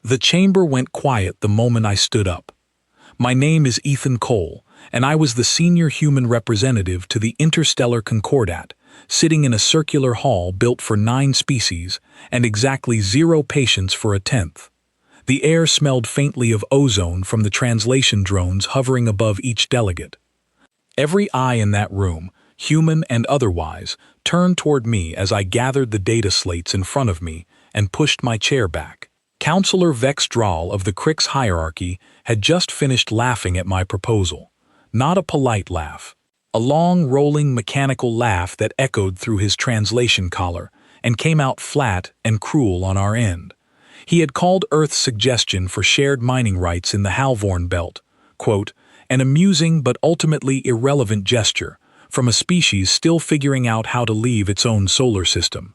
The chamber went quiet the moment I stood up. My name is Ethan Cole, and I was the senior human representative to the Interstellar Concordat, sitting in a circular hall built for 9 species and exactly 0 patients for a 10th. The air smelled faintly of ozone from the translation drones hovering above each delegate. Every eye in that room, human and otherwise, turned toward me as I gathered the data slates in front of me and pushed my chair back. Counselor Vex Drawl of the Crix hierarchy had just finished laughing at my proposal. Not a polite laugh. A long, rolling, mechanical laugh that echoed through his translation collar and came out flat and cruel on our end. He had called Earth's suggestion for shared mining rights in the Halvorn Belt, quote, an amusing but ultimately irrelevant gesture from a species still figuring out how to leave its own solar system.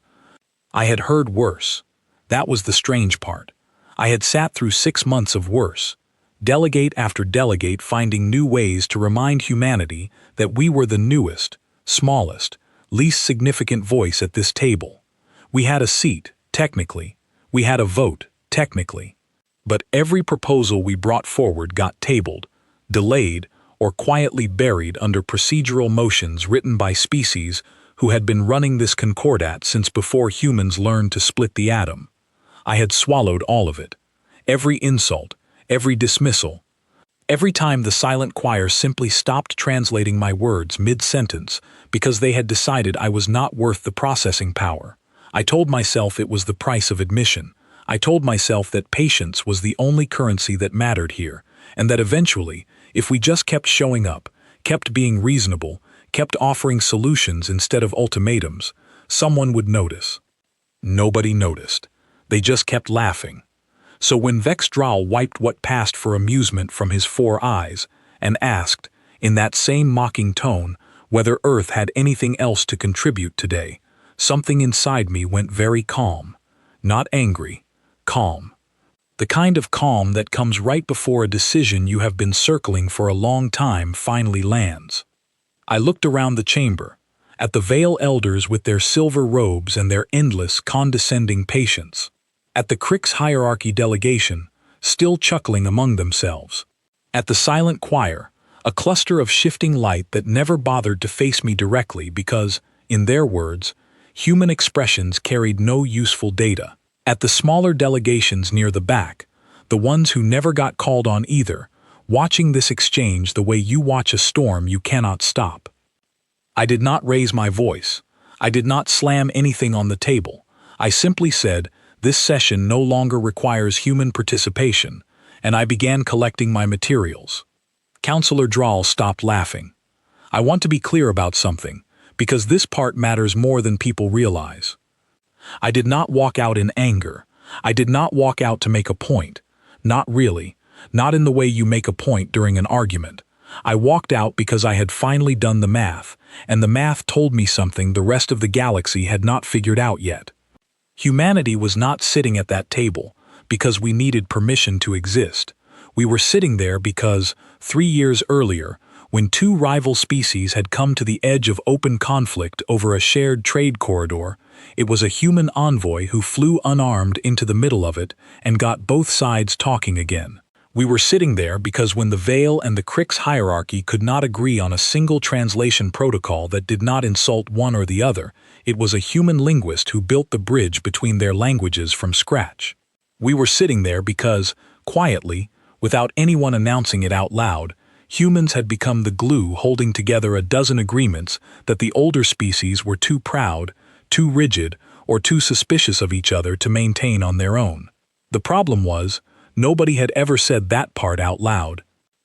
I had heard worse. That was the strange part. I had sat through 6 months of worse. Delegate after delegate finding new ways to remind humanity that we were the newest, smallest, least significant voice at this table. We had a seat, technically. We had a vote, technically. But every proposal we brought forward got tabled, delayed, or quietly buried under procedural motions written by species who had been running this concordat since before humans learned to split the atom. I had swallowed all of it. Every insult, every dismissal. Every time the silent choir simply stopped translating my words mid-sentence because they had decided I was not worth the processing power. I told myself it was the price of admission. I told myself that patience was the only currency that mattered here, and that eventually, if we just kept showing up, kept being reasonable, kept offering solutions instead of ultimatums, someone would notice. Nobody noticed. They just kept laughing. So when Vex Drawl wiped what passed for amusement from his 4 eyes and asked, in that same mocking tone, whether Earth had anything else to contribute today, something inside me went very calm. Not angry, calm. The kind of calm that comes right before a decision you have been circling for a long time finally lands. I looked around the chamber, at the Veil Elders with their silver robes and their endless, condescending patience, at the Crix hierarchy delegation, still chuckling among themselves, at the silent choir, a cluster of shifting light that never bothered to face me directly because, in their words, human expressions carried no useful data. At the smaller delegations near the back, the ones who never got called on either, watching this exchange the way you watch a storm you cannot stop. I did not raise my voice. I did not slam anything on the table. I simply said, this session no longer requires human participation, and I began collecting my materials. Counselor Drawl stopped laughing. I want to be clear about something, because this part matters more than people realize. I did not walk out in anger. I did not walk out to make a point. Not really. Not in the way you make a point during an argument. I walked out because I had finally done the math, and the math told me something the rest of the galaxy had not figured out yet. Humanity was not sitting at that table because we needed permission to exist. We were sitting there because, 3 years earlier, when 2 rival species had come to the edge of open conflict over a shared trade corridor, it was a human envoy who flew unarmed into the middle of it and got both sides talking again. We were sitting there because when the Veil and the Crix hierarchy could not agree on a single translation protocol that did not insult one or the other, it was a human linguist who built the bridge between their languages from scratch. We were sitting there because, quietly, without anyone announcing it out loud, humans had become the glue holding together a dozen agreements that the older species were too proud, too rigid, or too suspicious of each other to maintain on their own. The problem was, nobody had ever said that part out loud.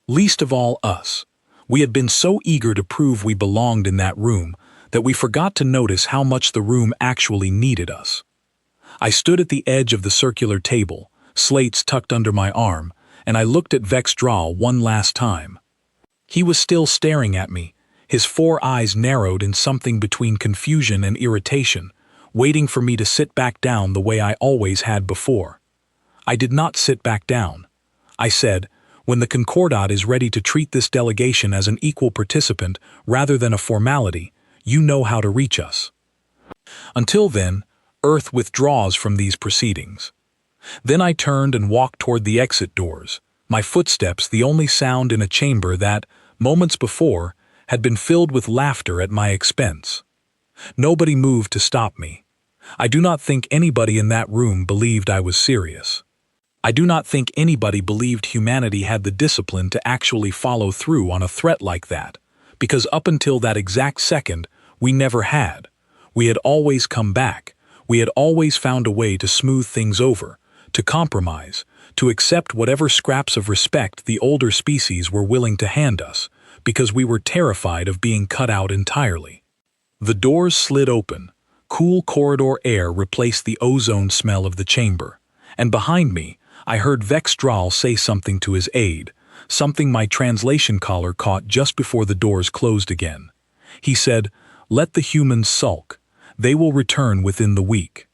Least of all us. We had been so eager to prove we belonged in that room that we forgot to notice how much the room actually needed us. I stood at the edge of the circular table, slates tucked under my arm, and I looked at Vex Drawl one last time. He was still staring at me, his 4 eyes narrowed in something between confusion and irritation, waiting for me to sit back down the way I always had before. I did not sit back down. I said, when the Concordat is ready to treat this delegation as an equal participant rather than a formality, you know how to reach us. Until then, Earth withdraws from these proceedings. Then I turned and walked toward the exit doors, my footsteps the only sound in a chamber that, moments before, had been filled with laughter at my expense. Nobody moved to stop me. I do not think anybody in that room believed I was serious. I do not think anybody believed humanity had the discipline to actually follow through on a threat like that, because up until that exact second, we never had. We had always come back. We had always found a way to smooth things over, to compromise, to accept whatever scraps of respect the older species were willing to hand us, because we were terrified of being cut out entirely. The doors slid open. Cool corridor air replaced the ozone smell of the chamber, and behind me, I heard Vex Draal say something to his aide, something my translation collar caught just before the doors closed again. He said, "Let the humans sulk. They will return within the week."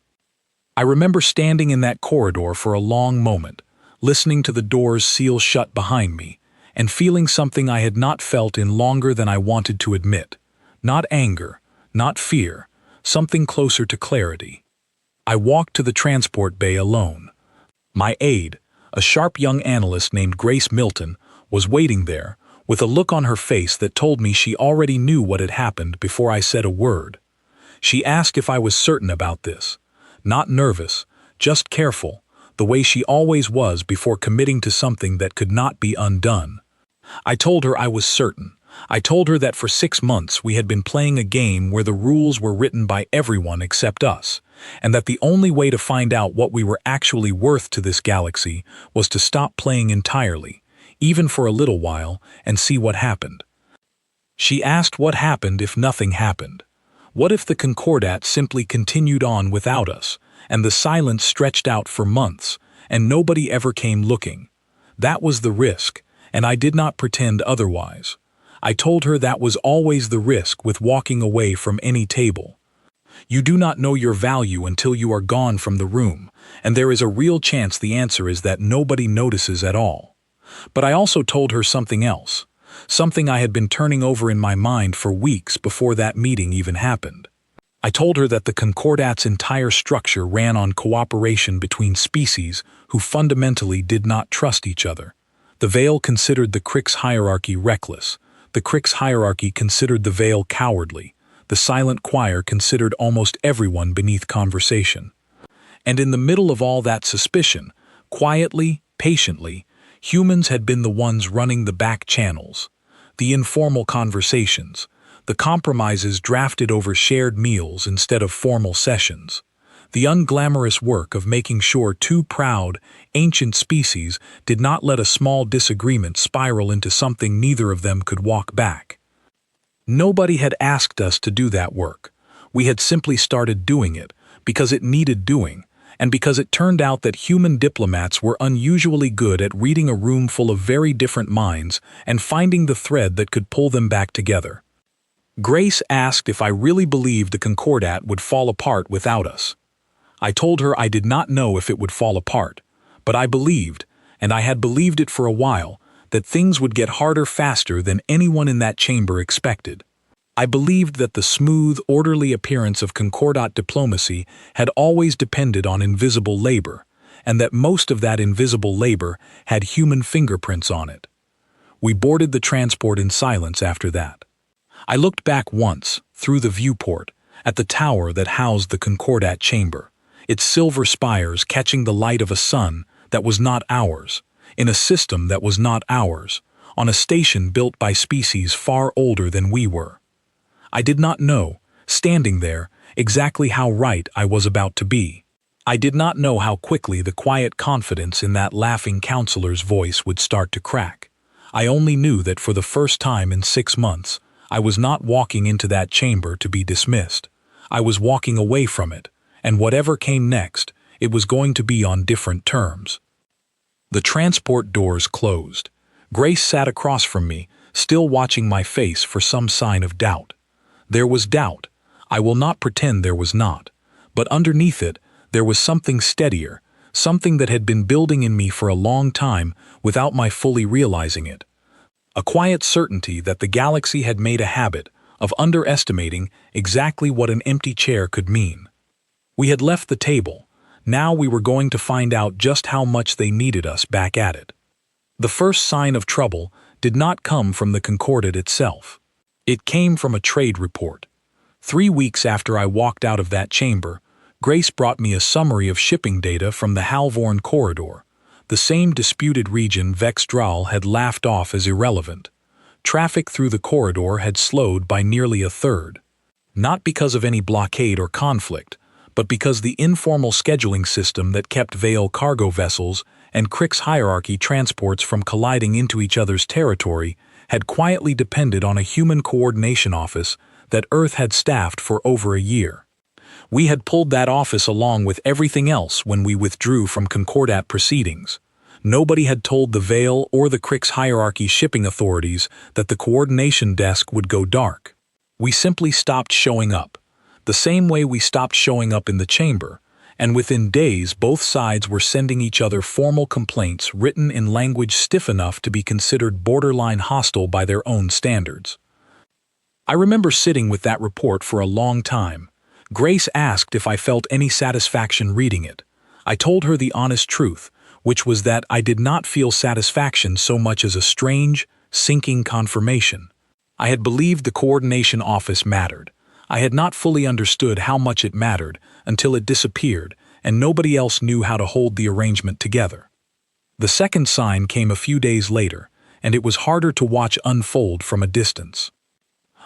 I remember standing in that corridor for a long moment, listening to the doors seal shut behind me, and feeling something I had not felt in longer than I wanted to admit. Not anger, not fear, something closer to clarity. I walked to the transport bay alone. My aide, a sharp young analyst named Grace Milton, was waiting there, with a look on her face that told me she already knew what had happened before I said a word. She asked if I was certain about this. Not nervous, just careful, the way she always was before committing to something that could not be undone. I told her I was certain. I told her that for 6 months we had been playing a game where the rules were written by everyone except us, and that the only way to find out what we were actually worth to this galaxy was to stop playing entirely, even for a little while, and see what happened. She asked what happened if nothing happened. What if the Concordat simply continued on without us, and the silence stretched out for months, and nobody ever came looking? That was the risk, and I did not pretend otherwise. I told her that was always the risk with walking away from any table. You do not know your value until you are gone from the room, and there is a real chance the answer is that nobody notices at all. But I also told her something else, something I had been turning over in my mind for weeks before that meeting even happened. I told her that the Concordat's entire structure ran on cooperation between species who fundamentally did not trust each other. The Veil considered the Crix hierarchy reckless. The Crix hierarchy considered the Veil cowardly. The Silent Choir considered almost everyone beneath conversation. And in the middle of all that suspicion, quietly, patiently, humans had been the ones running the back channels, the informal conversations, the compromises drafted over shared meals instead of formal sessions, the unglamorous work of making sure two proud, ancient species did not let a small disagreement spiral into something neither of them could walk back. Nobody had asked us to do that work. We had simply started doing it because it needed doing, and because it turned out that human diplomats were unusually good at reading a room full of very different minds and finding the thread that could pull them back together. Grace asked if I really believed the Concordat would fall apart without us. I told her I did not know if it would fall apart, but I believed, and I had believed it for a while, that things would get harder faster than anyone in that chamber expected. I believed that the smooth, orderly appearance of Concordat diplomacy had always depended on invisible labor, and that most of that invisible labor had human fingerprints on it. We boarded the transport in silence after that. I looked back once, through the viewport, at the tower that housed the Concordat chamber, its silver spires catching the light of a sun that was not ours, in a system that was not ours, on a station built by species far older than we were. I did not know, standing there, exactly how right I was about to be. I did not know how quickly the quiet confidence in that laughing counselor's voice would start to crack. I only knew that for the first time in 6 months, I was not walking into that chamber to be dismissed. I was walking away from it, and whatever came next, it was going to be on different terms. The transport doors closed. Grace sat across from me, still watching my face for some sign of doubt. There was doubt. I will not pretend there was not. But underneath it, there was something steadier, something that had been building in me for a long time without my fully realizing it. A quiet certainty that the galaxy had made a habit of underestimating exactly what an empty chair could mean. We had left the table. Now we were going to find out just how much they needed us back at it. The first sign of trouble did not come from the Concordat itself. It came from a trade report. 3 weeks after I walked out of that chamber, Grace brought me a summary of shipping data from the Halvorn corridor, the same disputed region Vexdral had laughed off as irrelevant. Traffic through the corridor had slowed by nearly a third. Not because of any blockade or conflict, but because the informal scheduling system that kept Vale cargo vessels and Krix hierarchy transports from colliding into each other's territory had quietly depended on a human coordination office that Earth had staffed for over a year. We had pulled that office along with everything else when we withdrew from Concordat proceedings. Nobody had told the Vale or the Krix hierarchy shipping authorities that the coordination desk would go dark. We simply stopped showing up, the same way we stopped showing up in the chamber, and within days both sides were sending each other formal complaints written in language stiff enough to be considered borderline hostile by their own standards. I remember sitting with that report for a long time. Grace asked if I felt any satisfaction reading it. I told her the honest truth, which was that I did not feel satisfaction so much as a strange, sinking confirmation. I had believed the coordination office mattered. I had not fully understood how much it mattered until it disappeared and nobody else knew how to hold the arrangement together. The second sign came a few days later, and it was harder to watch unfold from a distance.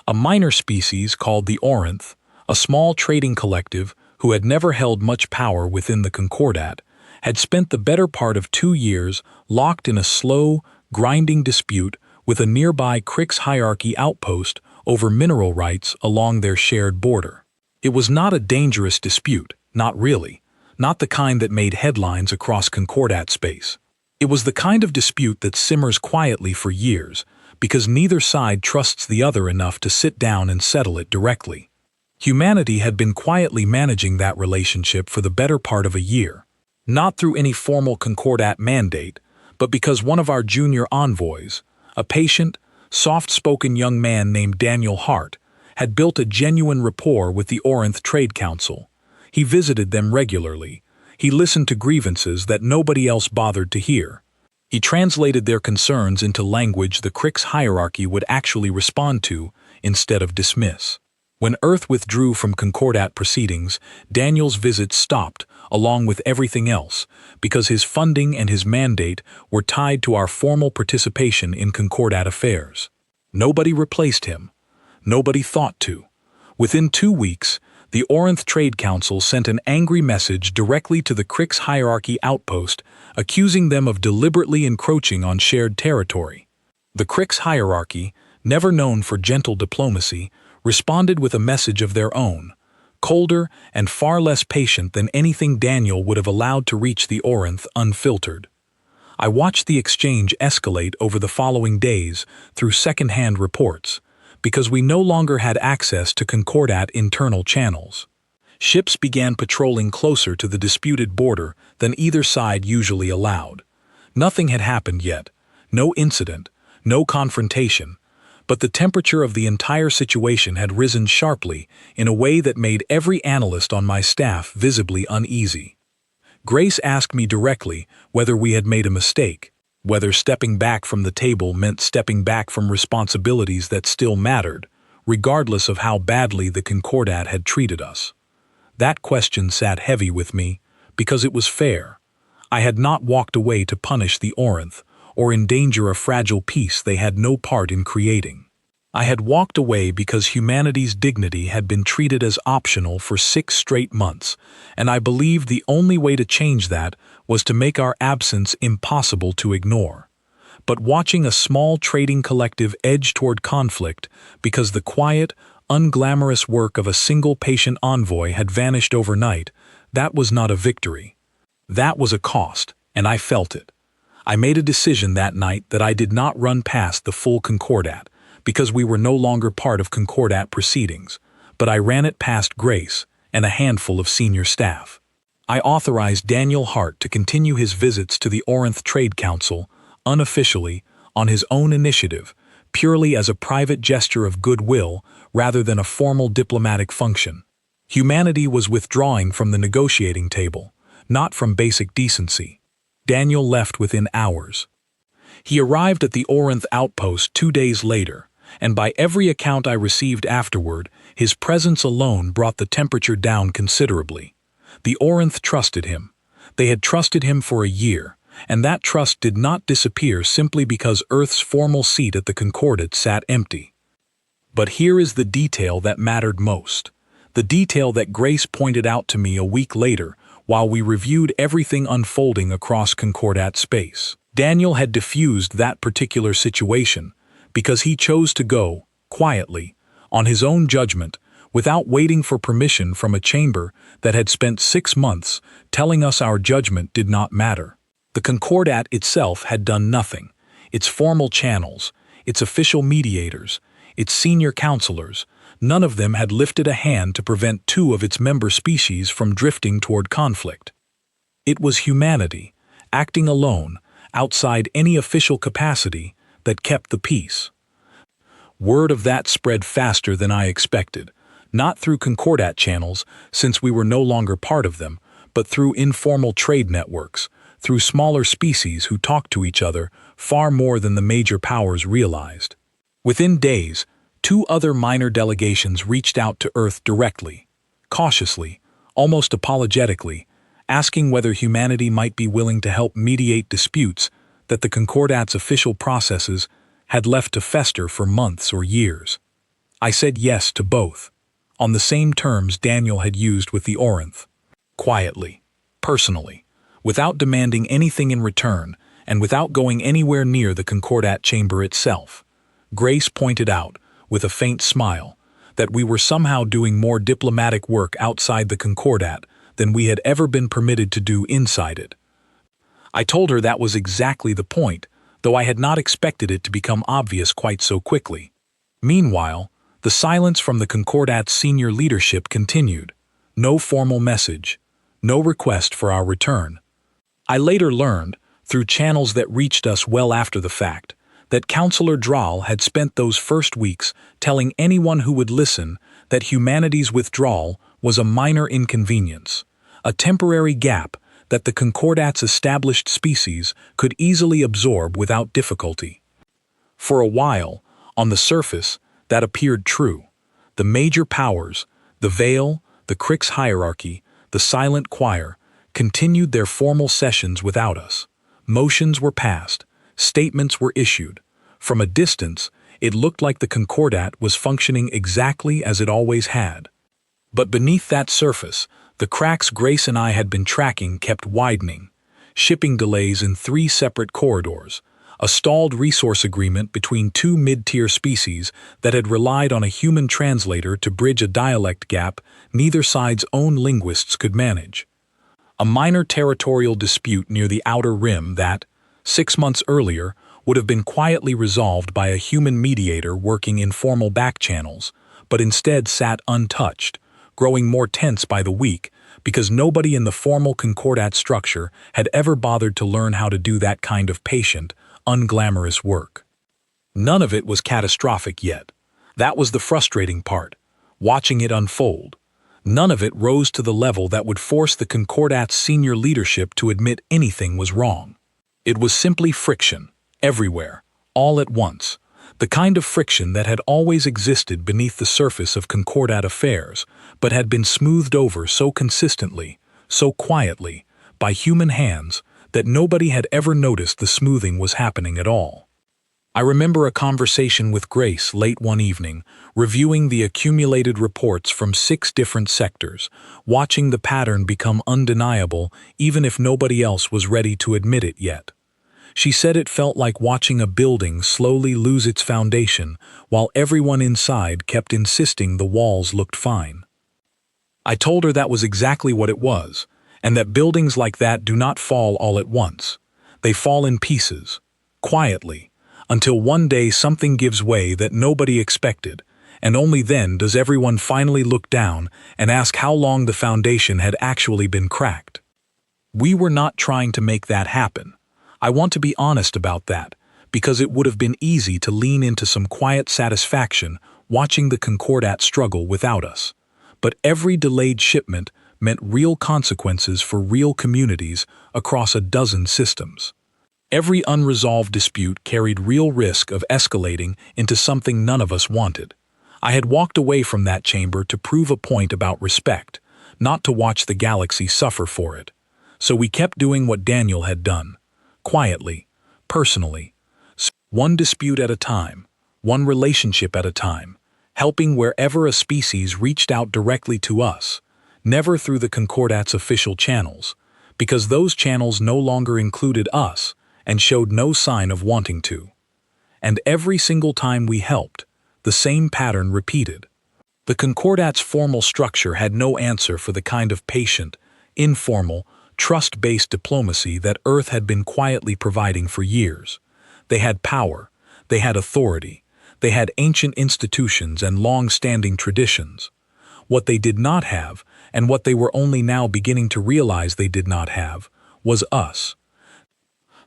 A minor species called the Orinth, a small trading collective who had never held much power within the Concordat, had spent the better part of 2 years locked in a slow, grinding dispute with a nearby Krix hierarchy outpost over mineral rights along their shared border. It was not a dangerous dispute, not really, not the kind that made headlines across Concordat space. It was the kind of dispute that simmers quietly for years because neither side trusts the other enough to sit down and settle it directly. Humanity had been quietly managing that relationship for the better part of a year, not through any formal Concordat mandate, but because one of our junior envoys, a patient, soft-spoken young man named Daniel Hart, had built a genuine rapport with the Orinth Trade Council. He visited them regularly. He listened to grievances that nobody else bothered to hear. He translated their concerns into language the Krix hierarchy would actually respond to instead of dismiss. When Earth withdrew from Concordat proceedings, Daniel's visits stopped, along with everything else, because his funding and his mandate were tied to our formal participation in Concordat affairs. Nobody replaced him. Nobody thought to. Within 2 weeks, the Orinth Trade Council sent an angry message directly to the Krix hierarchy outpost, accusing them of deliberately encroaching on shared territory. The Krix hierarchy, never known for gentle diplomacy, responded with a message of their own, colder and far less patient than anything Daniel would have allowed to reach the Orinth unfiltered. I watched the exchange escalate over the following days through second-hand reports, because we no longer had access to Concordat internal channels. Ships began patrolling closer to the disputed border than either side usually allowed. Nothing had happened yet, no incident, no confrontation, but the temperature of the entire situation had risen sharply in a way that made every analyst on my staff visibly uneasy. Grace asked me directly whether we had made a mistake, whether stepping back from the table meant stepping back from responsibilities that still mattered, regardless of how badly the Concordat had treated us. That question sat heavy with me because it was fair. I had not walked away to punish the Orinth or endanger a fragile peace they had no part in creating. I had walked away because humanity's dignity had been treated as optional for 6 straight months, and I believed the only way to change that was to make our absence impossible to ignore. But watching a small trading collective edge toward conflict because the quiet, unglamorous work of a single patient envoy had vanished overnight, that was not a victory. That was a cost, and I felt it. I made a decision that night that I did not run past the full Concordat, because we were no longer part of Concordat proceedings, but I ran it past Grace and a handful of senior staff. I authorized Daniel Hart to continue his visits to the Orinth Trade Council, unofficially, on his own initiative, purely as a private gesture of goodwill rather than a formal diplomatic function. Humanity was withdrawing from the negotiating table, not from basic decency. Daniel left within hours. He arrived at the Orinth outpost 2 days later, and by every account I received afterward, his presence alone brought the temperature down considerably. The Orinth trusted him. They had trusted him for a year, and that trust did not disappear simply because Earth's formal seat at the Concordat sat empty. But here is the detail that mattered most. The detail that Grace pointed out to me a week later while we reviewed everything unfolding across Concordat space. Daniel had diffused that particular situation because he chose to go, quietly, on his own judgment, without waiting for permission from a chamber that had spent 6 months telling us our judgment did not matter. The Concordat itself had done nothing. Its formal channels, its official mediators, its senior counselors, none of them had lifted a hand to prevent 2 of its member species from drifting toward conflict. It was humanity, acting alone, outside any official capacity, that kept the peace. Word of that spread faster than I expected, not through Concordat channels, since we were no longer part of them, but through informal trade networks, through smaller species who talked to each other far more than the major powers realized. Within days, 2 other minor delegations reached out to Earth directly, cautiously, almost apologetically, asking whether humanity might be willing to help mediate disputes that the Concordat's official processes had left to fester for months or years. I said yes to both, on the same terms Daniel had used with the Orinth. Quietly, personally, without demanding anything in return, and without going anywhere near the Concordat chamber itself. Grace pointed out, with a faint smile, that we were somehow doing more diplomatic work outside the Concordat than we had ever been permitted to do inside it. I told her that was exactly the point, though I had not expected it to become obvious quite so quickly. Meanwhile, the silence from the Concordat's senior leadership continued. No formal message, no request for our return. I later learned, through channels that reached us well after the fact, that Counselor Draal had spent those first weeks telling anyone who would listen that humanity's withdrawal was a minor inconvenience, a temporary gap that the Concordat's established species could easily absorb without difficulty. For a while, on the surface, that appeared true. The major powers, the Veil, the Crix hierarchy, the Silent Choir, continued their formal sessions without us. Motions were passed, statements were issued. From a distance, it looked like the Concordat was functioning exactly as it always had. But beneath that surface, the cracks Grace and I had been tracking kept widening. Shipping delays in 3 separate corridors, a stalled resource agreement between 2 mid-tier species that had relied on a human translator to bridge a dialect gap neither side's own linguists could manage. A minor territorial dispute near the Outer Rim that, 6 months earlier, would have been quietly resolved by a human mediator working informal back channels, but instead sat untouched, growing more tense by the week because nobody in the formal Concordat structure had ever bothered to learn how to do that kind of patient, unglamorous work. None of it was catastrophic yet. That was the frustrating part, watching it unfold. None of it rose to the level that would force the Concordat's senior leadership to admit anything was wrong. It was simply friction, everywhere, all at once, the kind of friction that had always existed beneath the surface of Concordat affairs, but had been smoothed over so consistently, so quietly, by human hands, that nobody had ever noticed the smoothing was happening at all. I remember a conversation with Grace late one evening, reviewing the accumulated reports from 6 different sectors, watching the pattern become undeniable even if nobody else was ready to admit it yet. She said it felt like watching a building slowly lose its foundation while everyone inside kept insisting the walls looked fine. I told her that was exactly what it was, and that buildings like that do not fall all at once. They fall in pieces, quietly, until one day something gives way that nobody expected, and only then does everyone finally look down and ask how long the foundation had actually been cracked. We were not trying to make that happen. I want to be honest about that, because it would have been easy to lean into some quiet satisfaction watching the Concordat struggle without us. But every delayed shipment meant real consequences for real communities across a dozen systems. Every unresolved dispute carried real risk of escalating into something none of us wanted. I had walked away from that chamber to prove a point about respect, not to watch the galaxy suffer for it. So we kept doing what Daniel had done. Quietly, personally, one dispute at a time, one relationship at a time, helping wherever a species reached out directly to us, never through the Concordat's official channels, because those channels no longer included us and showed no sign of wanting to. And every single time we helped, the same pattern repeated. The Concordat's formal structure had no answer for the kind of patient, informal, trust-based diplomacy that Earth had been quietly providing for years. They had power, they had authority, they had ancient institutions and long-standing traditions. What they did not have, and what they were only now beginning to realize they did not have, was us.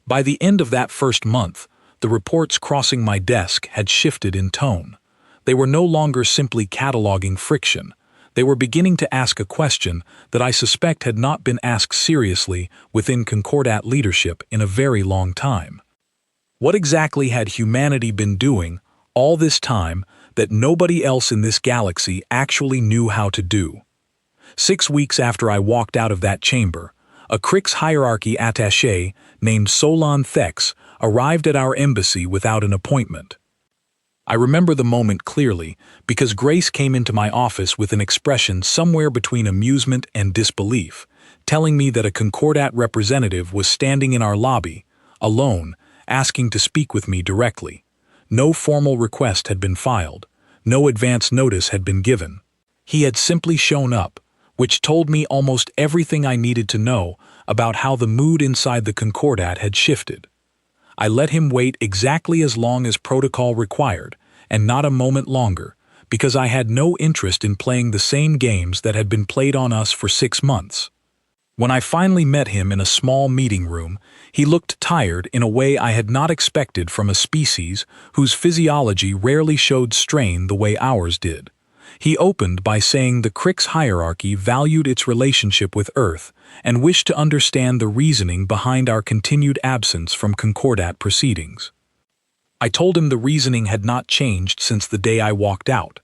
By the end of that first month, the reports crossing my desk had shifted in tone. They were no longer simply cataloging friction. They were beginning to ask a question that I suspect had not been asked seriously within Concordat leadership in a very long time. What exactly had humanity been doing all this time that nobody else in this galaxy actually knew how to do? 6 weeks after I walked out of that chamber, a Crix hierarchy attaché named Solon Thex arrived at our embassy without an appointment. I remember the moment clearly because Grace came into my office with an expression somewhere between amusement and disbelief, telling me that a Concordat representative was standing in our lobby, alone, asking to speak with me directly. No formal request had been filed. No advance notice had been given. He had simply shown up, which told me almost everything I needed to know about how the mood inside the Concordat had shifted. I let him wait exactly as long as protocol required, and not a moment longer, because I had no interest in playing the same games that had been played on us for 6 months. When I finally met him in a small meeting room, he looked tired in a way I had not expected from a species whose physiology rarely showed strain the way ours did. He opened by saying the Crix hierarchy valued its relationship with Earth and wished to understand the reasoning behind our continued absence from Concordat proceedings. I told him the reasoning had not changed since the day I walked out.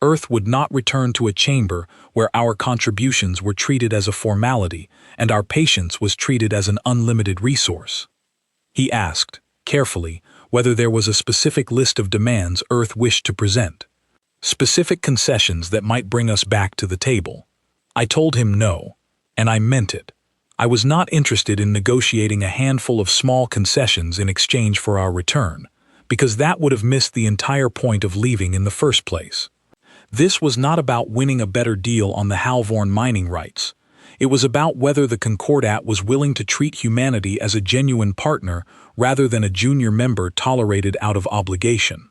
Earth would not return to a chamber where our contributions were treated as a formality and our patience was treated as an unlimited resource. He asked, carefully, whether there was a specific list of demands Earth wished to present. Specific concessions that might bring us back to the table. I told him no, and I meant it. I was not interested in negotiating a handful of small concessions in exchange for our return, because that would have missed the entire point of leaving in the first place. This was not about winning a better deal on the Halvorn mining rights. It was about whether the Concordat was willing to treat humanity as a genuine partner rather than a junior member tolerated out of obligation.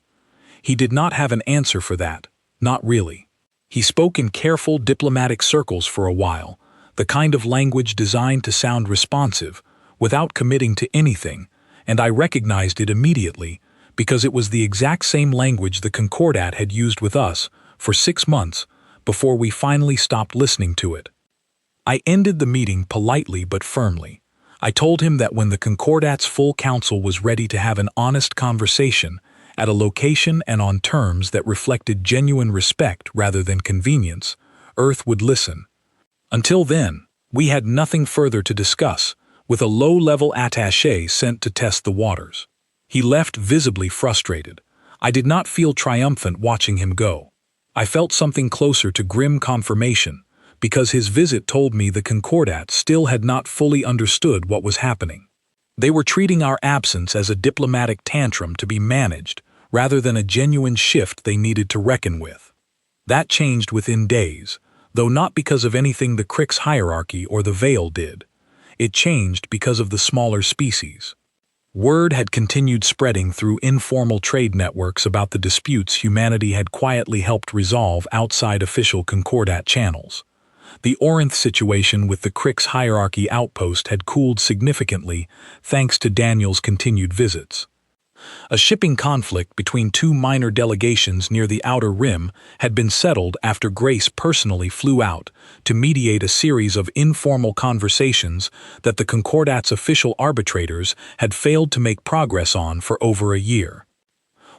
He did not have an answer for that, not really. He spoke in careful diplomatic circles for a while, the kind of language designed to sound responsive, without committing to anything, and I recognized it immediately because it was the exact same language the Concordat had used with us for 6 months before we finally stopped listening to it. I ended the meeting politely but firmly. I told him that when the Concordat's full council was ready to have an honest conversation, at a location and on terms that reflected genuine respect rather than convenience, Earth would listen. Until then, we had nothing further to discuss, with a low-level attaché sent to test the waters. He left visibly frustrated. I did not feel triumphant watching him go. I felt something closer to grim confirmation, because his visit told me the Concordat still had not fully understood what was happening. They were treating our absence as a diplomatic tantrum to be managed, rather than a genuine shift they needed to reckon with. That changed within days, though not because of anything the Crix hierarchy or the Veil did. It changed because of the smaller species. Word had continued spreading through informal trade networks about the disputes humanity had quietly helped resolve outside official Concordat channels. The Orinth situation with the Crix hierarchy outpost had cooled significantly thanks to Daniel's continued visits. A shipping conflict between two minor delegations near the Outer Rim had been settled after Grace personally flew out to mediate a series of informal conversations that the Concordat's official arbitrators had failed to make progress on for over a year.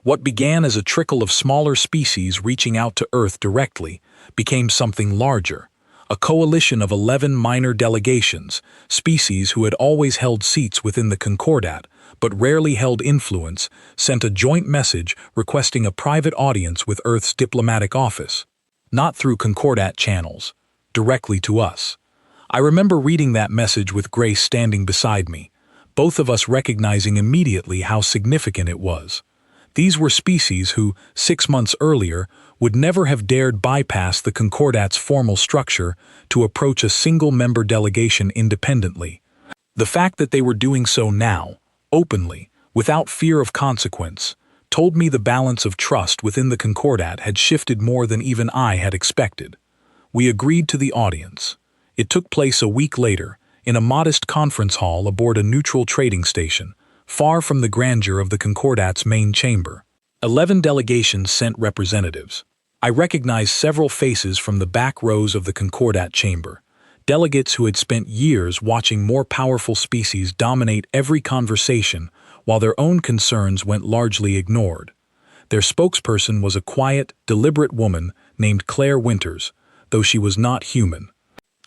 What began as a trickle of smaller species reaching out to Earth directly became something larger, a coalition of 11 minor delegations, species who had always held seats within the Concordat, but rarely held influence, sent a joint message requesting a private audience with Earth's diplomatic office, not through Concordat channels, directly to us. I remember reading that message with Grace standing beside me, both of us recognizing immediately how significant it was. These were species who, 6 months earlier, would never have dared bypass the Concordat's formal structure to approach a single-member delegation independently. The fact that they were doing so now, openly, without fear of consequence, told me the balance of trust within the Concordat had shifted more than even I had expected. We agreed to the audience. It took place a week later, in a modest conference hall aboard a neutral trading station, far from the grandeur of the Concordat's main chamber. 11 delegations sent representatives. I recognized several faces from the back rows of the Concordat chamber, delegates who had spent years watching more powerful species dominate every conversation while their own concerns went largely ignored. Their spokesperson was a quiet, deliberate woman named Claire Winters, though she was not human.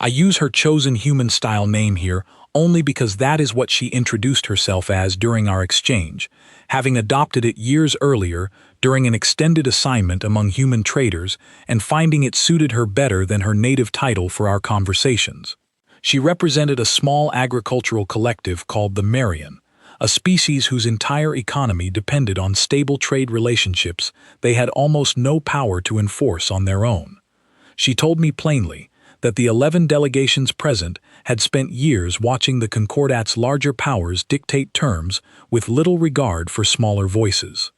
I use her chosen human-style name here only because that is what she introduced herself as during our exchange, having adopted it years earlier during an extended assignment among human traders and finding it suited her better than her native title for our conversations. She represented a small agricultural collective called the Marian, a species whose entire economy depended on stable trade relationships they had almost no power to enforce on their own. She told me plainly that the 11 delegations present had spent years watching the Concordat's larger powers dictate terms with little regard for smaller voices.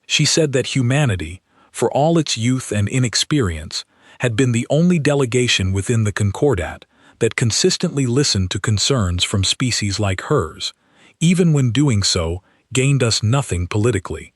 She said that humanity, for all its youth and inexperience, had been the only delegation within the Concordat that consistently listened to concerns from species like hers, even when doing so gained us nothing politically.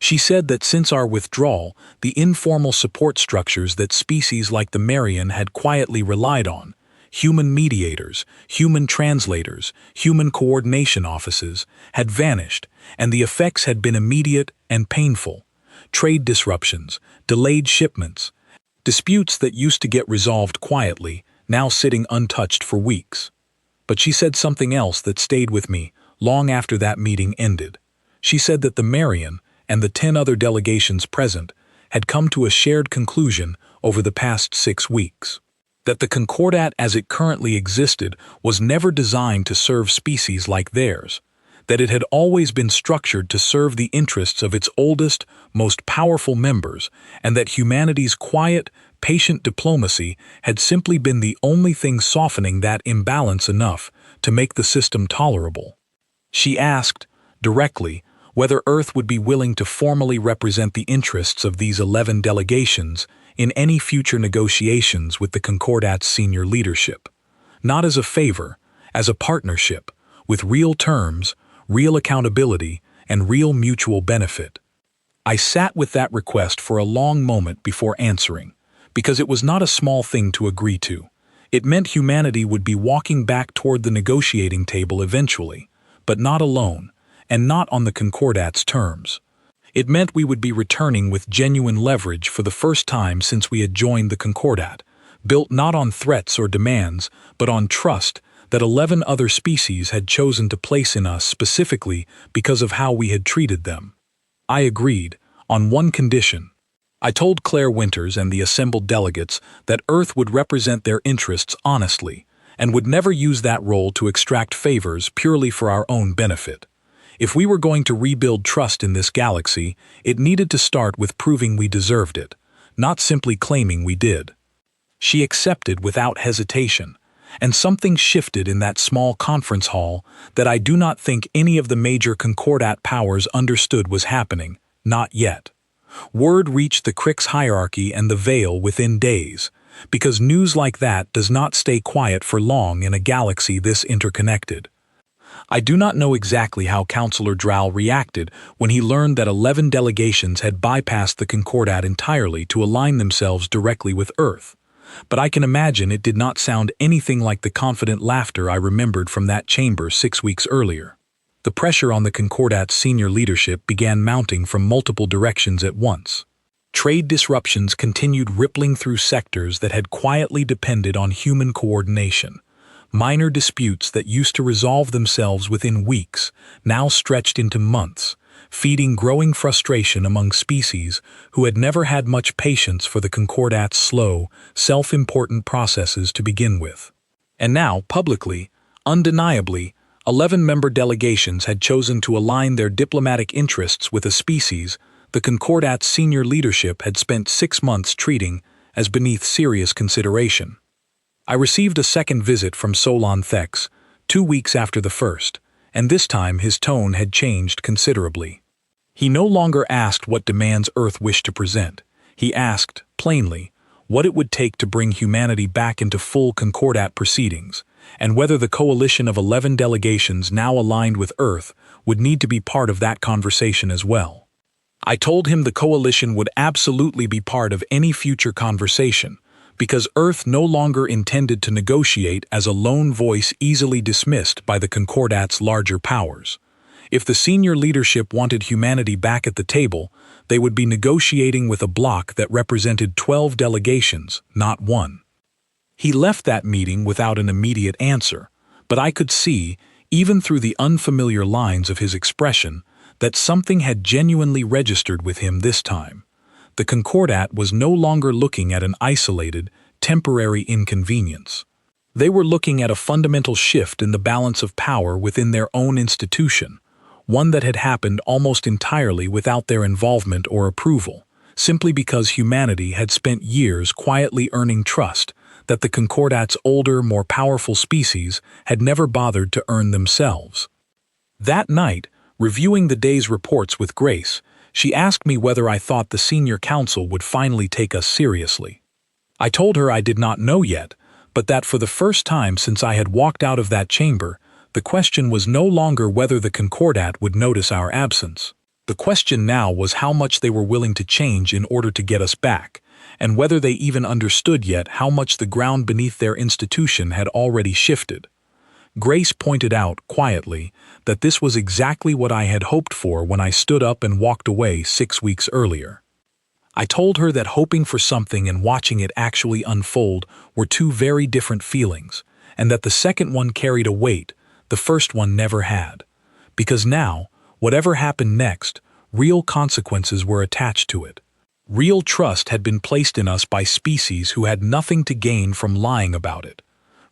She said that since our withdrawal, the informal support structures that species like the Marian had quietly relied on, human mediators, human translators, human coordination offices, had vanished, and the effects had been immediate and painful. Trade disruptions, delayed shipments, disputes that used to get resolved quietly, now sitting untouched for weeks. But she said something else that stayed with me long after that meeting ended. She said that the Marian and the 10 other delegations present had come to a shared conclusion over the past 6 weeks. That the Concordat as it currently existed was never designed to serve species like theirs, that it had always been structured to serve the interests of its oldest, most powerful members, and that humanity's quiet, patient diplomacy had simply been the only thing softening that imbalance enough to make the system tolerable. She asked, directly, whether Earth would be willing to formally represent the interests of these 11 delegations in any future negotiations with the Concordat's senior leadership, not as a favor, as a partnership, with real terms, real accountability, and real mutual benefit. I sat with that request for a long moment before answering, because it was not a small thing to agree to. It meant humanity would be walking back toward the negotiating table eventually, but not alone, and not on the Concordat's terms. It meant we would be returning with genuine leverage for the first time since we had joined the Concordat, built not on threats or demands, but on trust that 11 other species had chosen to place in us specifically because of how we had treated them. I agreed, on one condition. I told Claire Winters and the assembled delegates that Earth would represent their interests honestly, and would never use that role to extract favors purely for our own benefit. If we were going to rebuild trust in this galaxy, it needed to start with proving we deserved it, not simply claiming we did. She accepted without hesitation, and something shifted in that small conference hall that I do not think any of the major Concordat powers understood was happening, not yet. Word reached the Crix hierarchy and the Veil within days, because news like that does not stay quiet for long in a galaxy this interconnected. I do not know exactly how Counselor Drow reacted when he learned that 11 delegations had bypassed the Concordat entirely to align themselves directly with Earth, but I can imagine it did not sound anything like the confident laughter I remembered from that chamber 6 weeks earlier. The pressure on the Concordat's senior leadership began mounting from multiple directions at once. Trade disruptions continued rippling through sectors that had quietly depended on human coordination. Minor disputes that used to resolve themselves within weeks now stretched into months, feeding growing frustration among species who had never had much patience for the Concordat's slow, self-important processes to begin with. And now, publicly, undeniably, 11-member delegations had chosen to align their diplomatic interests with a species the Concordat's senior leadership had spent 6 months treating as beneath serious consideration. I received a second visit from Solon Thex, 2 weeks after the first, and this time his tone had changed considerably. He no longer asked what demands Earth wished to present. He asked, plainly, what it would take to bring humanity back into full Concordat proceedings, and whether the coalition of 11 delegations now aligned with Earth would need to be part of that conversation as well. I told him the coalition would absolutely be part of any future conversation, because Earth no longer intended to negotiate as a lone voice easily dismissed by the Concordat's larger powers. If the senior leadership wanted humanity back at the table, they would be negotiating with a bloc that represented 12 delegations, not one. He left that meeting without an immediate answer, but I could see, even through the unfamiliar lines of his expression, that something had genuinely registered with him this time. The Concordat was no longer looking at an isolated, temporary inconvenience. They were looking at a fundamental shift in the balance of power within their own institution, one that had happened almost entirely without their involvement or approval, simply because humanity had spent years quietly earning trust that the Concordat's older, more powerful species had never bothered to earn themselves. That night, reviewing the day's reports with Grace, she asked me whether I thought the senior council would finally take us seriously. I told her I did not know yet, but that for the first time since I had walked out of that chamber, the question was no longer whether the Concordat would notice our absence. The question now was how much they were willing to change in order to get us back, and whether they even understood yet how much the ground beneath their institution had already shifted. Grace pointed out, quietly, that this was exactly what I had hoped for when I stood up and walked away 6 weeks earlier. I told her that hoping for something and watching it actually unfold were two very different feelings, and that the second one carried a weight the first one never had. Because now, whatever happened next, real consequences were attached to it. Real trust had been placed in us by species who had nothing to gain from lying about it.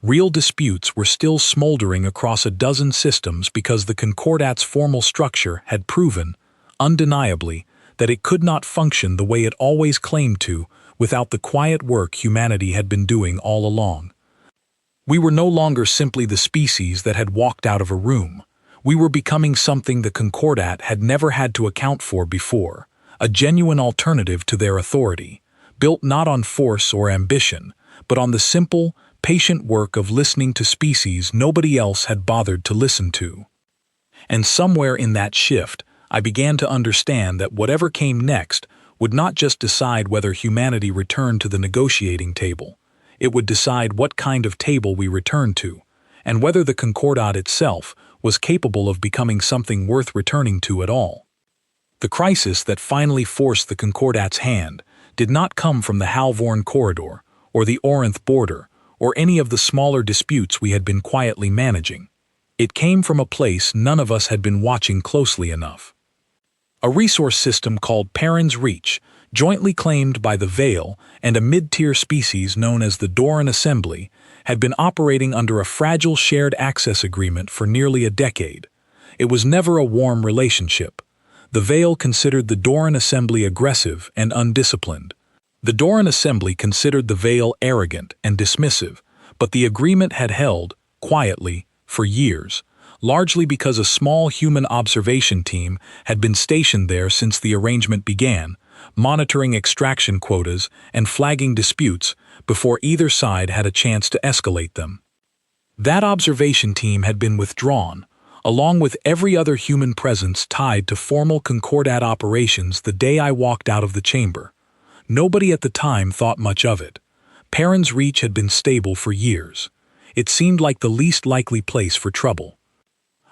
Real disputes were still smoldering across a dozen systems because the Concordat's formal structure had proven, undeniably, that it could not function the way it always claimed to without the quiet work humanity had been doing all along. We were no longer simply the species that had walked out of a room. We were becoming something the Concordat had never had to account for before, a genuine alternative to their authority, built not on force or ambition, but on the simple, patient work of listening to species nobody else had bothered to listen to. And somewhere in that shift, I began to understand that whatever came next would not just decide whether humanity returned to the negotiating table. It would decide what kind of table we returned to, and whether the Concordat itself was capable of becoming something worth returning to at all. The crisis that finally forced the Concordat's hand did not come from the Halvorn corridor, or the Orinth border, or any of the smaller disputes we had been quietly managing. It came from a place none of us had been watching closely enough. A resource system called Perrin's Reach, jointly claimed by the Veil and a mid-tier species known as the Doran Assembly, had been operating under a fragile shared access agreement for nearly a decade. It was never a warm relationship. The Veil considered the Doran Assembly aggressive and undisciplined. The Doran Assembly considered the Veil arrogant and dismissive, but the agreement had held, quietly, for years, largely because a small human observation team had been stationed there since the arrangement began, monitoring extraction quotas and flagging disputes before either side had a chance to escalate them. That observation team had been withdrawn, along with every other human presence tied to formal Concordat operations the day I walked out of the chamber. Nobody at the time thought much of it. Perrin's reach had been stable for years. It seemed like the least likely place for trouble.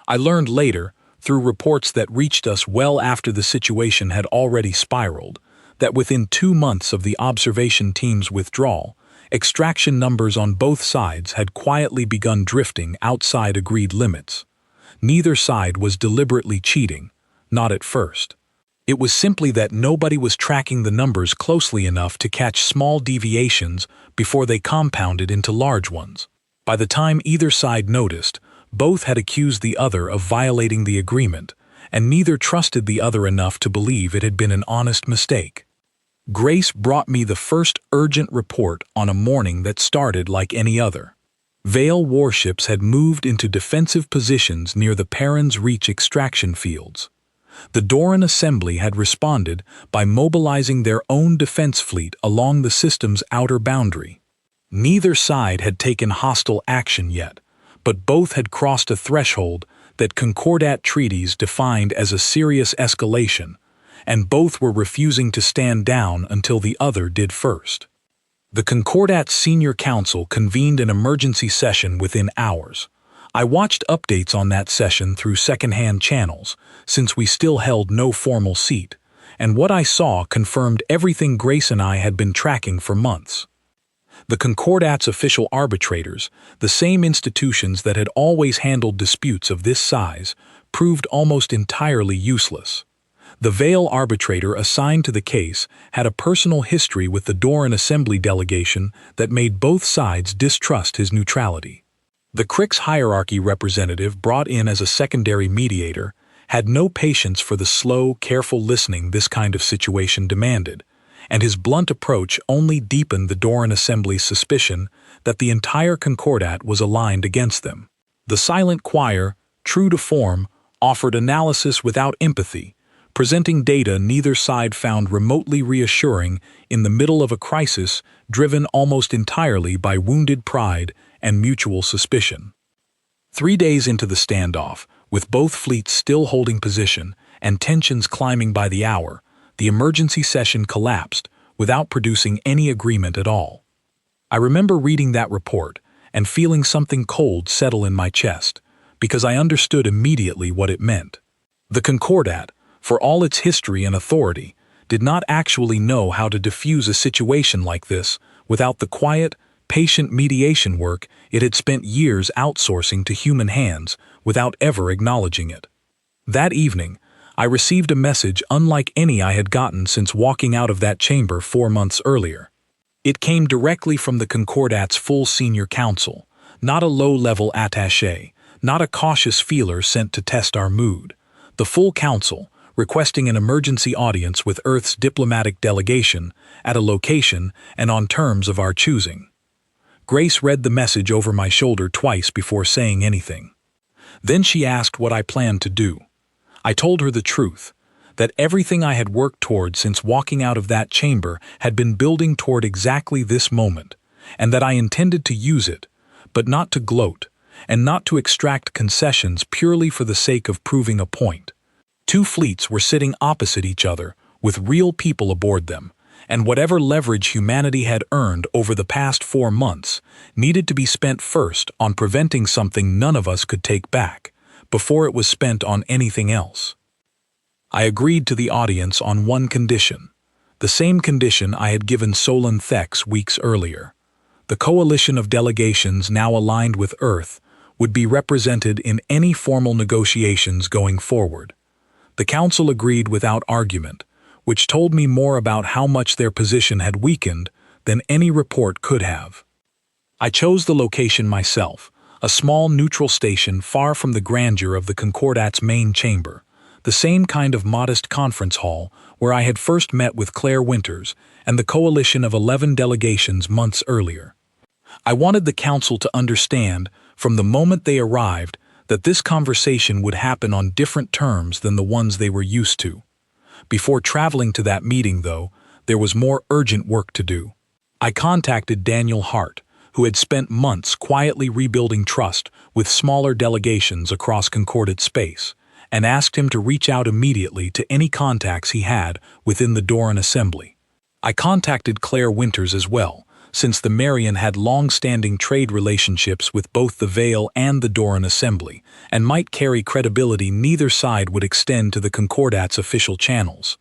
I learned later, through reports that reached us well after the situation had already spiraled, that within 2 months of the observation team's withdrawal, extraction numbers on both sides had quietly begun drifting outside agreed limits. Neither side was deliberately cheating, not at first. It was simply that nobody was tracking the numbers closely enough to catch small deviations before they compounded into large ones. By the time either side noticed, both had accused the other of violating the agreement, and neither trusted the other enough to believe it had been an honest mistake. Grace brought me the first urgent report on a morning that started like any other. Vale warships had moved into defensive positions near the Perrin's Reach extraction fields. The Doran Assembly had responded by mobilizing their own defense fleet along the system's outer boundary. Neither side had taken hostile action yet, but both had crossed a threshold that Concordat treaties defined as a serious escalation, and both were refusing to stand down until the other did first. The Concordat Senior Council convened an emergency session within hours. I watched updates on that session through second-hand channels, since we still held no formal seat, and what I saw confirmed everything Grace and I had been tracking for months. The Concordat's official arbitrators, the same institutions that had always handled disputes of this size, proved almost entirely useless. The Vale arbitrator assigned to the case had a personal history with the Doran Assembly delegation that made both sides distrust his neutrality. The Crix hierarchy representative brought in as a secondary mediator had no patience for the slow, careful listening this kind of situation demanded, and his blunt approach only deepened the Doran Assembly's suspicion that the entire Concordat was aligned against them. The silent choir, true to form, offered analysis without empathy, presenting data neither side found remotely reassuring in the middle of a crisis driven almost entirely by wounded pride and mutual suspicion. 3 days into the standoff, with both fleets still holding position and tensions climbing by the hour, the emergency session collapsed without producing any agreement at all. I remember reading that report and feeling something cold settle in my chest, because I understood immediately what it meant. The Concordat, for all its history and authority, did not actually know how to diffuse a situation like this without the quiet, patient mediation work it had spent years outsourcing to human hands without ever acknowledging it. That evening, I received a message unlike any I had gotten since walking out of that chamber 4 months earlier. It came directly from the Concordat's full senior council, not a low-level attaché, not a cautious feeler sent to test our mood. The full council, requesting an emergency audience with Earth's diplomatic delegation at a location and on terms of our choosing. Grace read the message over my shoulder twice before saying anything. Then she asked what I planned to do. I told her the truth, that everything I had worked toward since walking out of that chamber had been building toward exactly this moment, and that I intended to use it, but not to gloat, and not to extract concessions purely for the sake of proving a point. 2 fleets were sitting opposite each other, with real people aboard them, and whatever leverage humanity had earned over the past 4 months needed to be spent first on preventing something none of us could take back, before it was spent on anything else. I agreed to the audience on one condition, the same condition I had given Solon Thex weeks earlier. The coalition of delegations now aligned with Earth would be represented in any formal negotiations going forward. The council agreed without argument, which told me more about how much their position had weakened than any report could have. I chose the location myself, a small neutral station far from the grandeur of the Concordat's main chamber, the same kind of modest conference hall where I had first met with Claire Winters and the coalition of 11 delegations months earlier. I wanted the council to understand, from the moment they arrived, that this conversation would happen on different terms than the ones they were used to. Before traveling to that meeting, though, there was more urgent work to do. I contacted Daniel Hart, who had spent months quietly rebuilding trust with smaller delegations across concordant space, and asked him to reach out immediately to any contacts he had within the Doran Assembly. I contacted Claire Winters as well, since the Marian had long-standing trade relationships with both the Vale and the Doran Assembly, and might carry credibility neither side would extend to the Concordat's official channels.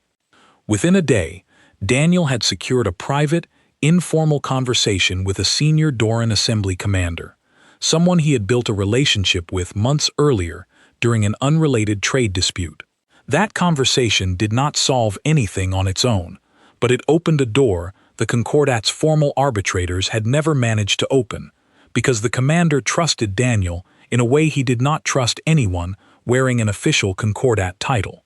Within a day, Daniel had secured a private, informal conversation with a senior Doran Assembly commander, someone he had built a relationship with months earlier during an unrelated trade dispute. That conversation did not solve anything on its own, but it opened a door the Concordat's formal arbitrators had never managed to open, because the commander trusted Daniel in a way he did not trust anyone wearing an official Concordat title.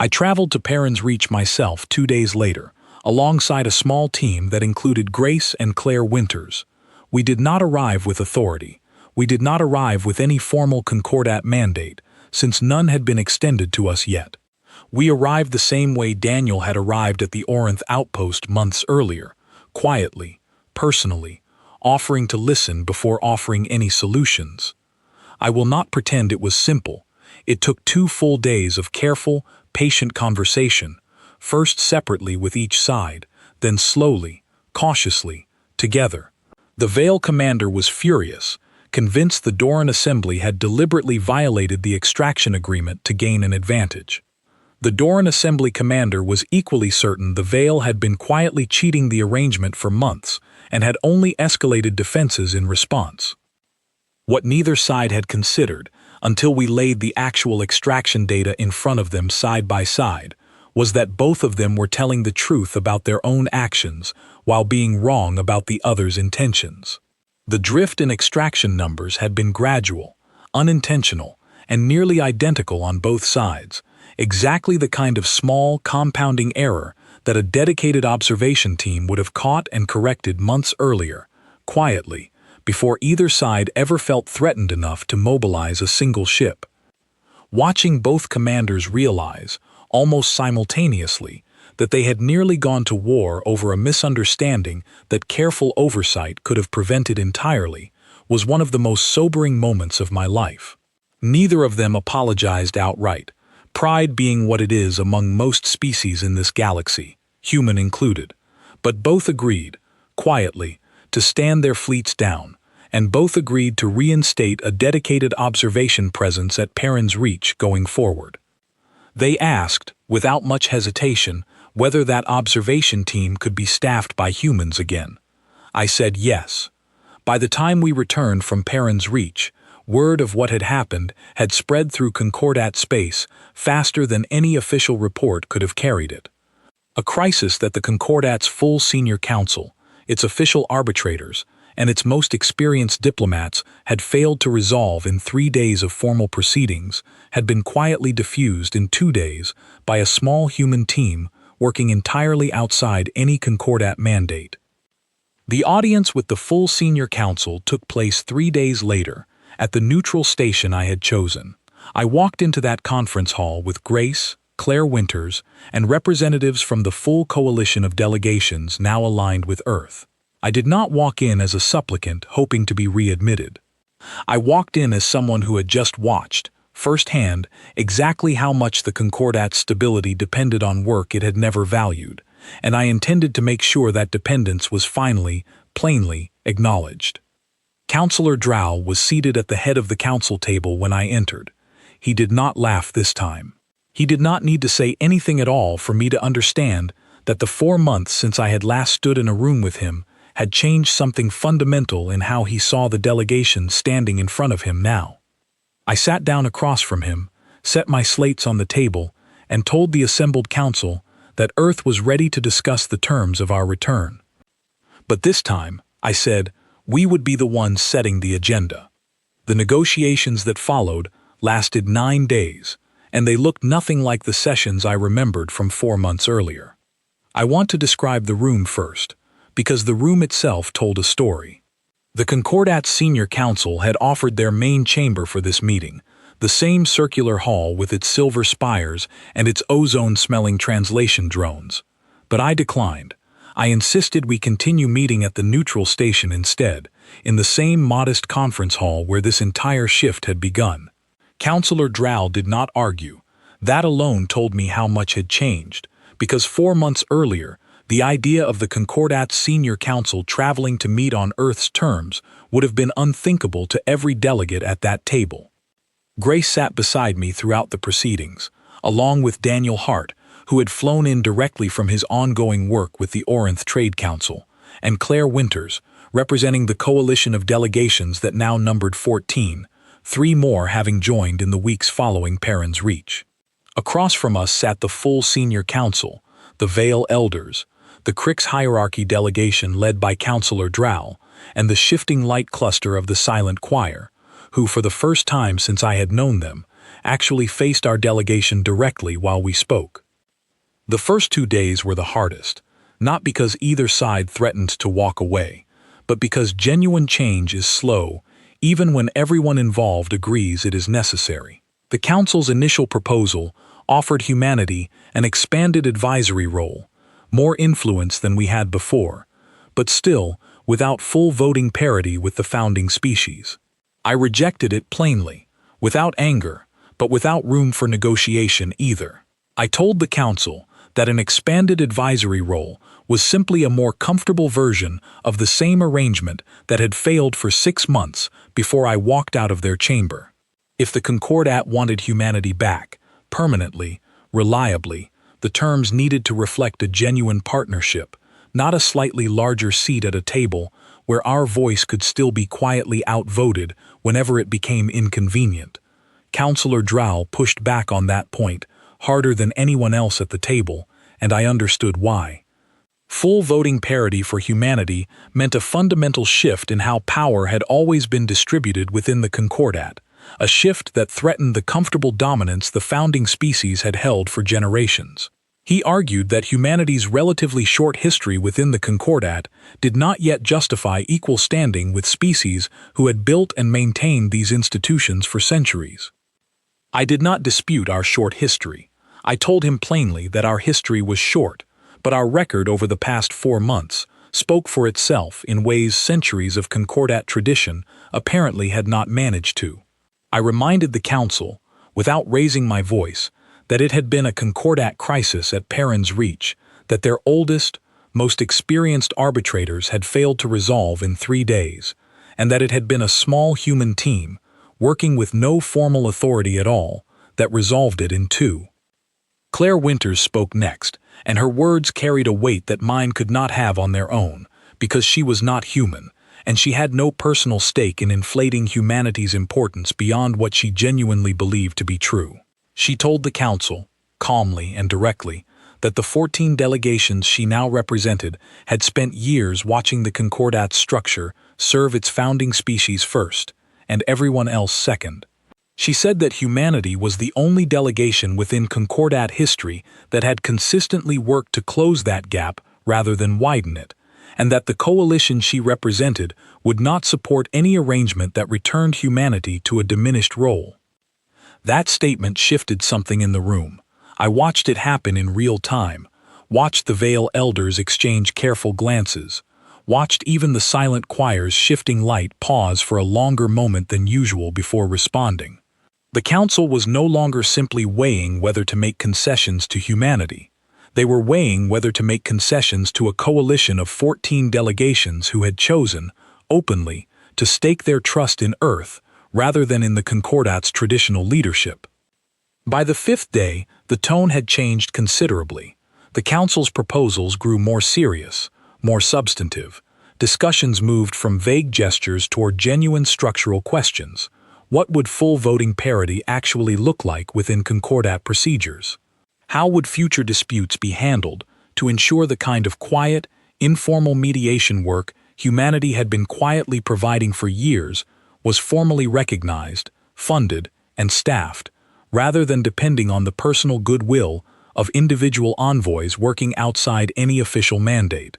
I traveled to Perrin's Reach myself 2 days later, alongside a small team that included Grace and Claire Winters. We did not arrive with authority. We did not arrive with any formal Concordat mandate, since none had been extended to us yet. We arrived the same way Daniel had arrived at the Orinth outpost months earlier, quietly, personally, offering to listen before offering any solutions. I will not pretend it was simple. It took 2 full days of careful, patient conversation, first separately with each side, then slowly, cautiously, together. The Vale commander was furious, convinced the Doran Assembly had deliberately violated the extraction agreement to gain an advantage. The Doran Assembly commander was equally certain the Vale had been quietly cheating the arrangement for months and had only escalated defenses in response. What neither side had considered, until we laid the actual extraction data in front of them side by side, was that both of them were telling the truth about their own actions while being wrong about the other's intentions. The drift in extraction numbers had been gradual, unintentional, and nearly identical on both sides, exactly the kind of small, compounding error that a dedicated observation team would have caught and corrected months earlier, quietly, before either side ever felt threatened enough to mobilize a single ship. Watching both commanders realize, almost simultaneously, that they had nearly gone to war over a misunderstanding that careful oversight could have prevented entirely, was one of the most sobering moments of my life. Neither of them apologized outright, pride being what it is among most species in this galaxy, human included, but both agreed, quietly, to stand their fleets down, and both agreed to reinstate a dedicated observation presence at Perrin's Reach going forward. They asked, without much hesitation, whether that observation team could be staffed by humans again. I said yes. By the time we returned from Perrin's Reach, word of what had happened had spread through Concordat space faster than any official report could have carried it. A crisis that the Concordat's full senior council, its official arbitrators, and its most experienced diplomats had failed to resolve in 3 days of formal proceedings, had been quietly diffused in 2 days by a small human team working entirely outside any Concordat mandate. The audience with the full senior council took place 3 days later, at the neutral station I had chosen. I walked into that conference hall with Grace, Claire Winters, and representatives from the full coalition of delegations now aligned with Earth. I did not walk in as a supplicant hoping to be readmitted. I walked in as someone who had just watched, firsthand, exactly how much the Concordat's stability depended on work it had never valued, and I intended to make sure that dependence was finally, plainly, acknowledged. Councillor Drow was seated at the head of the council table when I entered. He did not laugh this time. He did not need to say anything at all for me to understand that the 4 months since I had last stood in a room with him had changed something fundamental in how he saw the delegation standing in front of him now. I sat down across from him, set my slates on the table, and told the assembled council that Earth was ready to discuss the terms of our return. But this time, I said, we would be the ones setting the agenda. The negotiations that followed lasted 9 days, and they looked nothing like the sessions I remembered from 4 months earlier. I want to describe the room first, because the room itself told a story. The Concordat Senior Council had offered their main chamber for this meeting, the same circular hall with its silver spires and its ozone-smelling translation drones. But I declined. I insisted we continue meeting at the neutral station instead, in the same modest conference hall where this entire shift had begun. Counselor Drow did not argue. That alone told me how much had changed, because 4 months earlier, the idea of the Concordat's senior council traveling to meet on Earth's terms would have been unthinkable to every delegate at that table. Grace sat beside me throughout the proceedings, along with Daniel Hart, who had flown in directly from his ongoing work with the Orinth Trade Council, and Claire Winters, representing the coalition of delegations that now numbered 14, 3 more having joined in the weeks following Perrin's reach. Across from us sat the full senior council, the Vale Elders, the Crix hierarchy delegation led by Counselor Drow, and the shifting light cluster of the Silent Choir, who for the first time since I had known them, actually faced our delegation directly while we spoke. The first 2 days were the hardest, not because either side threatened to walk away, but because genuine change is slow, even when everyone involved agrees it is necessary. The Council's initial proposal offered humanity an expanded advisory role, more influence than we had before, but still without full voting parity with the founding species. I rejected it plainly, without anger, but without room for negotiation either. I told the Council that an expanded advisory role was simply a more comfortable version of the same arrangement that had failed for 6 months before I walked out of their chamber. If the Concordat wanted humanity back, permanently, reliably, the terms needed to reflect a genuine partnership, not a slightly larger seat at a table where our voice could still be quietly outvoted whenever it became inconvenient. Counselor Drow pushed back on that point, harder than anyone else at the table, and I understood why. Full voting parity for humanity meant a fundamental shift in how power had always been distributed within the Concordat, a shift that threatened the comfortable dominance the founding species had held for generations. He argued that humanity's relatively short history within the Concordat did not yet justify equal standing with species who had built and maintained these institutions for centuries. I did not dispute our short history. I told him plainly that our history was short, but our record over the past 4 months spoke for itself in ways centuries of Concordat tradition apparently had not managed to. I reminded the Council, without raising my voice, that it had been a Concordat crisis at Perrin's reach, that their oldest, most experienced arbitrators had failed to resolve in 3 days, and that it had been a small human team, working with no formal authority at all, that resolved it in 2. Claire Winters spoke next, and her words carried a weight that mine could not have on their own, because she was not human, and she had no personal stake in inflating humanity's importance beyond what she genuinely believed to be true. She told the Council, calmly and directly, that the 14 delegations she now represented had spent years watching the Concordat's structure serve its founding species first, and everyone else second. She said that humanity was the only delegation within Concordat history that had consistently worked to close that gap rather than widen it, and that the coalition she represented would not support any arrangement that returned humanity to a diminished role. That statement shifted something in the room. I watched it happen in real time, watched the Vale Elders exchange careful glances, watched even the Silent Choir's shifting light pause for a longer moment than usual before responding. The Council was no longer simply weighing whether to make concessions to humanity. They were weighing whether to make concessions to a coalition of 14 delegations who had chosen, openly, to stake their trust in Earth rather than in the Concordat's traditional leadership. By the 5th day, the tone had changed considerably. The Council's proposals grew more serious, more substantive. Discussions moved from vague gestures toward genuine structural questions. What would full voting parity actually look like within Concordat procedures? How would future disputes be handled to ensure the kind of quiet, informal mediation work humanity had been quietly providing for years was formally recognized, funded, and staffed, rather than depending on the personal goodwill of individual envoys working outside any official mandate?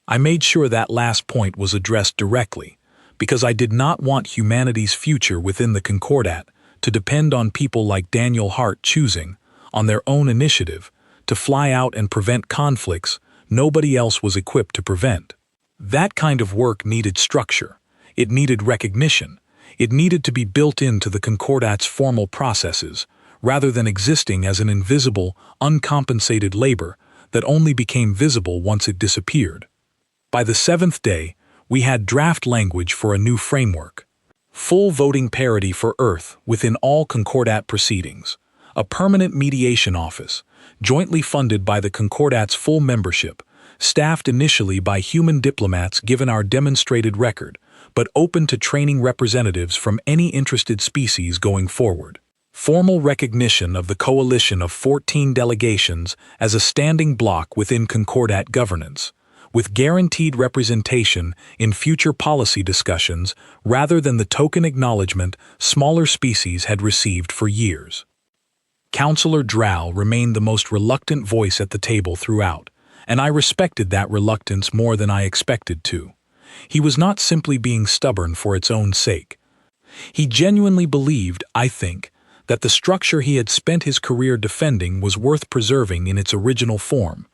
I made sure that last point was addressed directly, because I did not want humanity's future within the Concordat to depend on people like Daniel Hart choosing, on their own initiative, to fly out and prevent conflicts nobody else was equipped to prevent. That kind of work needed structure. It needed recognition. It needed to be built into the Concordat's formal processes, rather than existing as an invisible, uncompensated labor that only became visible once it disappeared. By the 7th day, we had draft language for a new framework. Full voting parity for Earth within all Concordat proceedings. A permanent mediation office, jointly funded by the Concordat's full membership, staffed initially by human diplomats given our demonstrated record, but open to training representatives from any interested species going forward. Formal recognition of the coalition of 14 delegations as a standing bloc within Concordat governance, with guaranteed representation in future policy discussions rather than the token acknowledgement smaller species had received for years. Councillor Drow remained the most reluctant voice at the table throughout, and I respected that reluctance more than I expected to. He was not simply being stubborn for its own sake. He genuinely believed, I think, that the structure he had spent his career defending was worth preserving in its original form,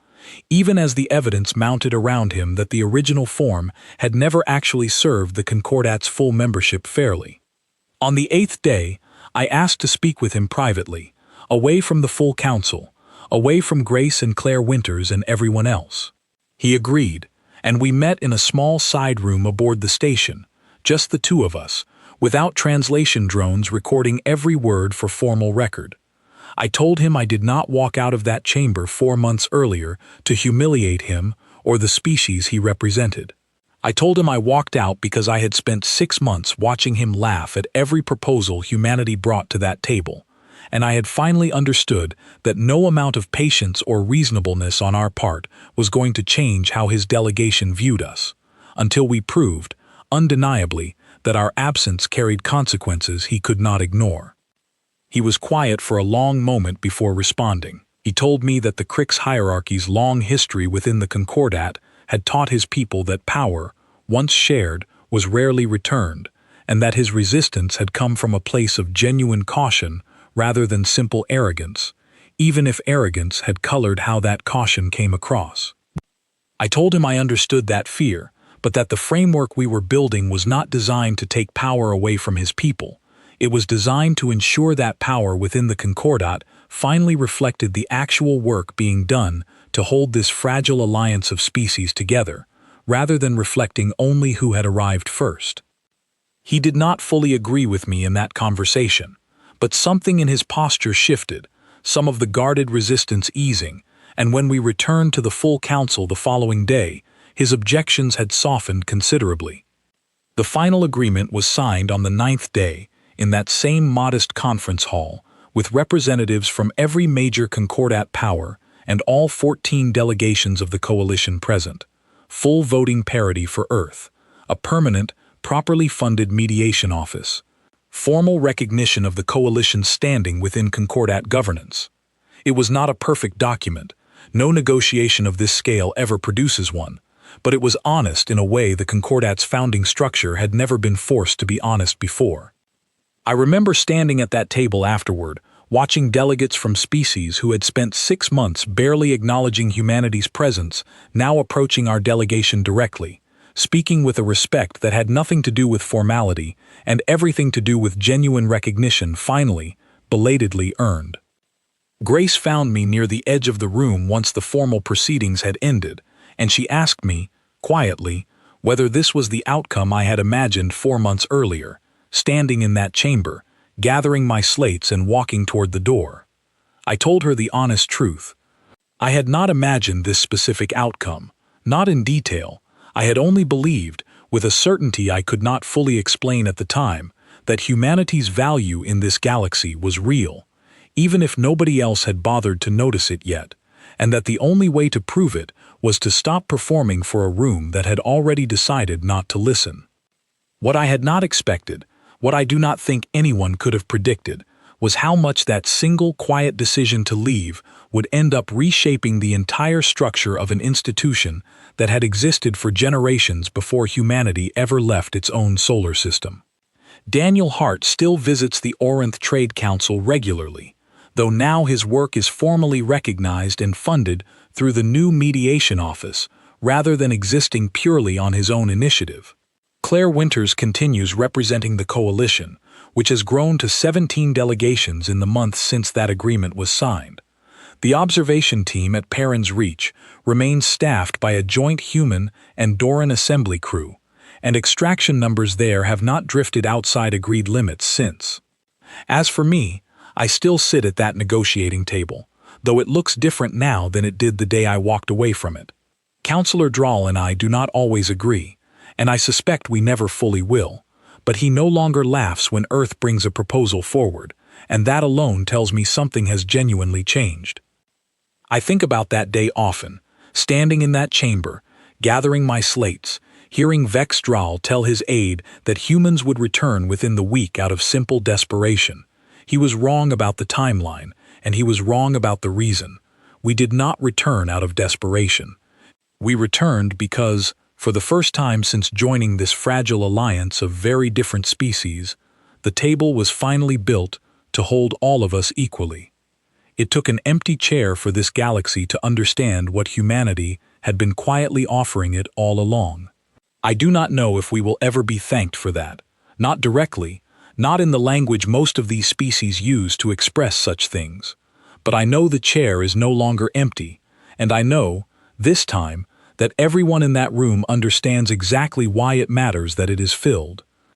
even as the evidence mounted around him that the original form had never actually served the Concordat's full membership fairly. On the 8th day, I asked to speak with him privately, away from the full council, away from Grace and Claire Winters and everyone else. He agreed, and we met in a small side room aboard the station, just the two of us, without translation drones recording every word for formal record. I told him I did not walk out of that chamber 4 months earlier to humiliate him or the species he represented. I told him I walked out because I had spent 6 months watching him laugh at every proposal humanity brought to that table, and I had finally understood that no amount of patience or reasonableness on our part was going to change how his delegation viewed us, until we proved, undeniably, that our absence carried consequences he could not ignore. He was quiet for a long moment before responding. He told me that the Crix hierarchy's long history within the Concordat had taught his people that power, once shared, was rarely returned, and that his resistance had come from a place of genuine caution rather than simple arrogance, even if arrogance had colored how that caution came across. I told him I understood that fear, but that the framework we were building was not designed to take power away from his people. It was designed to ensure that power within the Concordat finally reflected the actual work being done to hold this fragile alliance of species together, rather than reflecting only who had arrived first. He did not fully agree with me in that conversation, but something in his posture shifted, some of the guarded resistance easing, and when we returned to the full council the following day, his objections had softened considerably. The final agreement was signed on the 9th day, in that same modest conference hall, with representatives from every major Concordat power and all 14 delegations of the coalition present. Full voting parity for Earth, a permanent, properly funded mediation office, formal recognition of the coalition's standing within Concordat governance. It was not a perfect document. No negotiation of this scale ever produces one, but it was honest in a way the Concordat's founding structure had never been forced to be honest before. I remember standing at that table afterward, watching delegates from species who had spent 6 months barely acknowledging humanity's presence now approaching our delegation directly, speaking with a respect that had nothing to do with formality and everything to do with genuine recognition finally, belatedly earned. Grace found me near the edge of the room once the formal proceedings had ended, and she asked me, quietly, whether this was the outcome I had imagined 4 months earlier, standing in that chamber, gathering my slates and walking toward the door. I told her the honest truth. I had not imagined this specific outcome, not in detail. I had only believed, with a certainty I could not fully explain at the time, that humanity's value in this galaxy was real, even if nobody else had bothered to notice it yet, and that the only way to prove it was to stop performing for a room that had already decided not to listen. What I had not expected, what I do not think anyone could have predicted, was how much that single quiet decision to leave would end up reshaping the entire structure of an institution that had existed for generations before humanity ever left its own solar system. Daniel Hart still visits the Orinth Trade Council regularly, though now his work is formally recognized and funded through the new mediation office, rather than existing purely on his own initiative. Claire Winters continues representing the coalition, which has grown to 17 delegations in the months since that agreement was signed. The observation team at Perrin's Reach remains staffed by a joint human and Doran assembly crew, and extraction numbers there have not drifted outside agreed limits since. As for me, I still sit at that negotiating table, though it looks different now than it did the day I walked away from it. Counselor Drawl and I do not always agree, and I suspect we never fully will, but he no longer laughs when Earth brings a proposal forward, and that alone tells me something has genuinely changed. I think about that day often, standing in that chamber, gathering my slates, hearing Vex Drawl tell his aide that humans would return within the week out of simple desperation. He was wrong about the timeline, and he was wrong about the reason. We did not return out of desperation. We returned because, for the first time since joining this fragile alliance of very different species, the table was finally built to hold all of us equally. It took an empty chair for this galaxy to understand what humanity had been quietly offering it all along. I do not know if we will ever be thanked for that, not directly, not in the language most of these species use to express such things. But I know the chair is no longer empty, and I know, this time, that everyone in that room understands exactly why it matters that it is filled.